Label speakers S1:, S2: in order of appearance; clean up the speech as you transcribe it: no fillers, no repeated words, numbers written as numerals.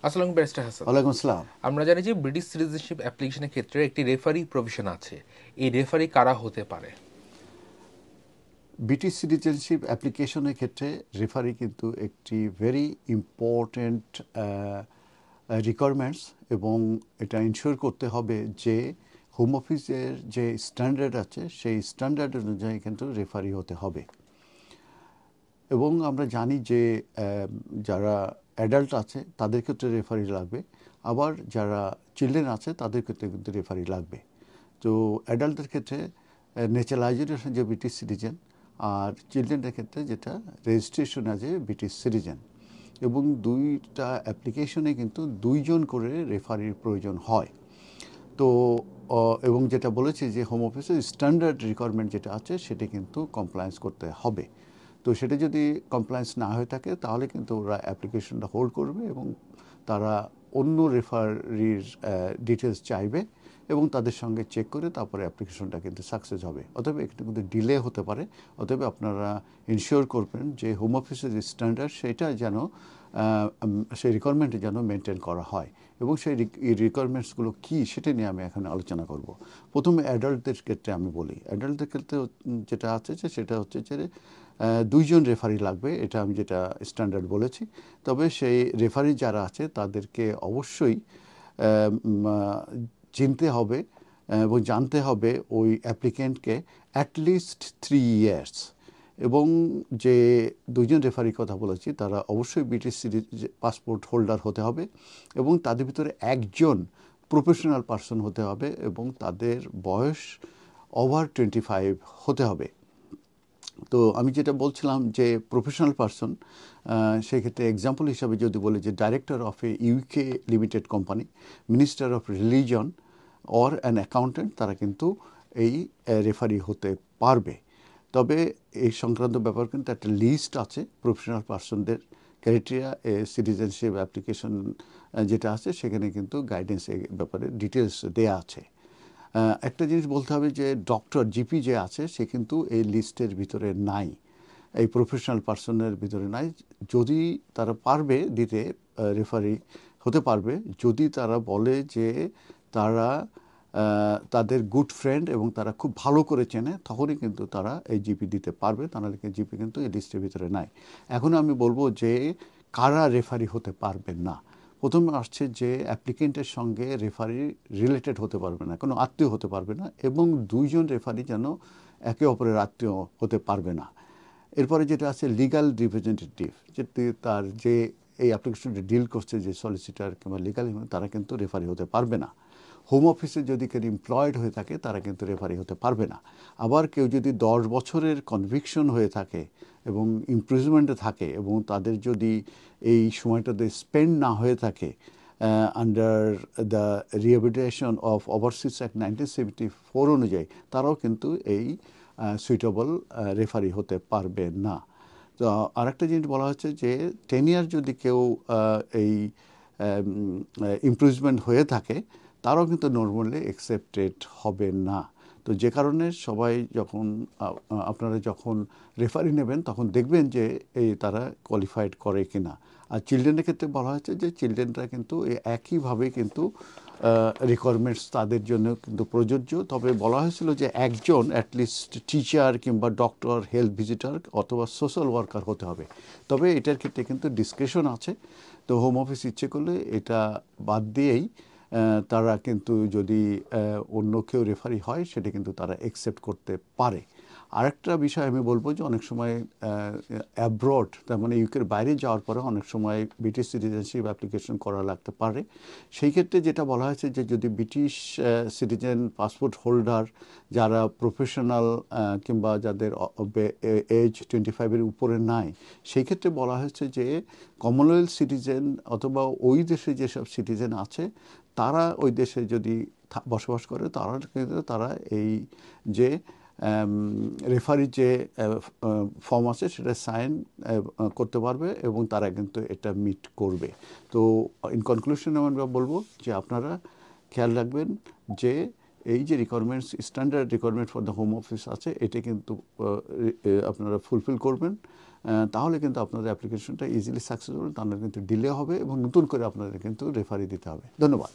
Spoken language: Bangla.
S1: আসসালামু আলাইকুম ব্যারিস্টার হাসান।
S2: ওয়ালাইকুম আসসালাম।
S1: আমরা জানি যে ব্রিটিশ সিটিজেনশিপ অ্যাপ্লিকেশনের ক্ষেত্রে একটি রেফারি প্রভিশন আছে। এই রেফারি কারা হতে পারে?
S2: ব্রিটিশ সিটিজেনশিপ অ্যাপ্লিকেশনের ক্ষেত্রে রেফারি কিন্তু একটি ভেরি ইম্পর্ট্যান্ট রিকোয়ারমেন্টস, এবং এটা ইনশিওর করতে হবে যে হোম অফিসের যে স্ট্যান্ডার্ড আছে সেই স্ট্যান্ডার্ড অনুযায়ী কিন্তু রেফারি হতে হবে। এবং আমরা জানি যে যারা অ্যাডাল্ট আছে তাদের ক্ষেত্রে রেফারি লাগবে, আবার যারা চিলড্রেন আছে তাদের ক্ষেত্রে কিন্তু রেফারি লাগবে। তো অ্যাডাল্টদের ক্ষেত্রে ন্যাচারালাইজেশন যে ব্রিটিশ সিটিজেন, আর চিলড্রেনদের ক্ষেত্রে যেটা রেজিস্ট্রেশন আছে ব্রিটিশ সিটিজেন, এবং দুইটা অ্যাপ্লিকেশনে কিন্তু দুইজন করে রেফারির প্রয়োজন হয়। তো এবং যেটা বলেছি যে হোম অফিসের স্ট্যান্ডার্ড রিকোয়ারমেন্ট যেটা আছে সেটা কিন্তু কমপ্লায়েন্স করতে হবে। তো সেটা যদি কমপ্লায়েন্স না হয়ে থাকে তাহলে কিন্তু ওরা অ্যাপ্লিকেশনটা হোল্ড করবে এবং তারা অন্য রেফারির ডিটেলস চাইবে এবং তাদের সঙ্গে চেক করে তারপরে অ্যাপ্লিকেশনটা কিন্তু সাকসেস হবে। অতএব একটু কিন্তু ডিলে হতে পারে। অতএব আপনারা ইনশিওর করবেন যে হোম অফিসের যে স্ট্যান্ডার্ড সেটা যেন সেই রিকোয়ারমেন্টে যেন মেনটেন করা হয়। এবং সেই রিকোয়ারমেন্টসগুলো কী সেটা নিয়ে আমি এখন আলোচনা করব। প্রথমে অ্যাডাল্টদের ক্ষেত্রে আমি বলি, অ্যাডাল্টদের ক্ষেত্রে যেটা আছে যে সেটা হচ্ছে যে দুইজন রেফারি লাগবে, এটা আমি যেটা স্ট্যান্ডার্ড বলেছি। তবে সেই রেফারি যারা আছে তাদেরকে অবশ্যই চিনতে হবে এবং জানতে হবে ওই অ্যাপ্লিক্যান্টকে অ্যাটলিস্ট 3 ইয়ার্স। এবং যে দুইজন রেফারির কথা বলেছি তারা অবশ্যই ব্রিটিশ পাসপোর্ট হোল্ডার হতে হবে, এবং তাদের ভিতরে একজন প্রফেশনাল পার্সন হতে হবে এবং তাদের বয়স ওভার 25 হতে হবে। তো আমি যেটা বলছিলাম যে প্রফেশনাল পার্সন, সেক্ষেত্রে এক্সাম্পল হিসাবে যদি বলি যে director of A UK limited company, minister of religion or an accountant, তারা কিন্তু এই রেফারি হতে পারবে। তবে এই সংক্রান্ত ব্যাপার কিন্তু একটা লিস্ট আছে প্রফেশনাল পার্সনদের ক্রাইটেরিয়া, সিটিজেনশিপ অ্যাপ্লিকেশন যেটা আছে সেখানে কিন্তু গাইডেন্স এই ব্যাপারে ডিটেলস দেয়া আছে। একটা জিনিস বলতে হবে যে ডক্টর জিপি যে আছে সে কিন্তু এই লিস্টের ভিতরে নাই, এই প্রফেশনাল পার্সনের ভিতরে নাই। যদি তারা পারবে দিতে, রেফারি হতে পারবে যদি তারা বলে যে তারা তাদের গুড ফ্রেন্ড এবং তারা খুব ভালো করে চেনে, তখনই কিন্তু তারা এই জিপি দিতে পারবে, তা নাহলে জিপি কিন্তু এই লিস্টের ভিতরে নাই। এখন আমি বলবো যে কারা রেফারি হতে পারবেন না। প্রথমে আসছে যে অ্যাপ্লিকেন্টের সঙ্গে রেফারি রিলেটেড হতে পারবে না, কোনো আত্মীয় হতে পারবে না, এবং দুইজন রেফারি যেন একে অপরের আত্মীয় হতে পারবে না। এরপরে যেটা আছে লিগাল রিপ্রেজেন্টেটিভ, যেটি তার যে এই অ্যাপ্লিকেশনটি ডিল করছে যে সলিসিটার কিংবা লিগাল, তারা কিন্তু রেফারি হতে পারবে না। হোম অফিসে যদি কেউ এমপ্লয়েড হয়ে থাকে তারা কিন্তু রেফারি হতে পারবে না। আবার কেউ যদি 10 বছরের কনভিকশন হয়ে থাকে এবং ইমপ্রিজনমেন্টে থাকে এবং তাদের যদি এই সময়টাতে স্পেন্ড না হয়ে থাকে under the rehabilitation of overseas act 1974 অনুযায়ী, তারাও কিন্তু এই সুইটেবল রেফারি হতে পারবে না। তো আরেকটা জিনিস বলা হচ্ছে যে 10 ইয়ার যদি কেউ এই ইমপ্রুভমেন্ট হয়ে থাকে তারাও কিন্তু নর্মালি অ্যাকসেপ্টেড হবে না। তো যে কারণে সবাই যখন আপনারা যখন রেফারি নেবেন তখন দেখবেন যে এই তারা কোয়ালিফাইড করে কিনা। আর চিলড্রেনের ক্ষেত্রে বলা হয়েছে যে চিলড্রেনরা কিন্তু একইভাবে কিন্তু রিকোয়ারমেন্টস তাদের জন্য কিন্তু প্রযোজ্য। তবে বলা হয়েছিল যে একজন অ্যাটলিস্ট টিচার কিংবা ডক্টর, হেলথ ভিজিটর অথবা সোশ্যাল ওয়ার্কার হতে হবে। তবে এটার ক্ষেত্রে কিন্তু ডিসক্রিপশন আছে। তো হোম অফিস ইচ্ছে করলে এটা বাদ দিয়েই তারা কিন্তু যদি অন্য কেউ রেফারি হয় সেটা কিন্তু তারা অ্যাকসেপ্ট করতে পারে। আরেকটা বিষয় আমি বলবো যে অনেক সময় অ্যাব্রড, তার মানে ইউকের বাইরে যাওয়ার পরে অনেক সময় ব্রিটিশ সিটিজেনশিপ অ্যাপ্লিকেশন করা লাগতে পারে। সেই ক্ষেত্রে যেটা বলা হয়েছে যে যদি ব্রিটিশ সিটিজেন পাসপোর্ট হোল্ডার যারা প্রফেশনাল কিংবা যাদের এজ 25-এর উপরে নাই, সেই ক্ষেত্রে বলা হয়েছে যে কমনওয়েলথ সিটিজেন অথবা ওই দেশে যেসব সিটিজেন আছে তারা ওই দেশে যদি বসবাস করে তারা কিন্তু তারা এই যে রেফারির যে ফর্ম আছে সেটা সাইন করতে পারবে এবং তারা কিন্তু এটা মিট করবে। তো ইন কনক্লুশন আমরা বলবো যে আপনারা খেয়াল রাখবেন যে এই যে requirements, standard requirement for the home office আছে, এটা কিন্তু আপনারা ফুলফিল করবেন, তাহলে কিন্তু আপনাদের অ্যাপ্লিকেশনটা ইজিলি সাকসেসফুল, তাহলে কিন্তু ডিলে হবে এবং নতুন করে আপনাদের কিন্তু রেফারি দিতে হবে। ধন্যবাদ।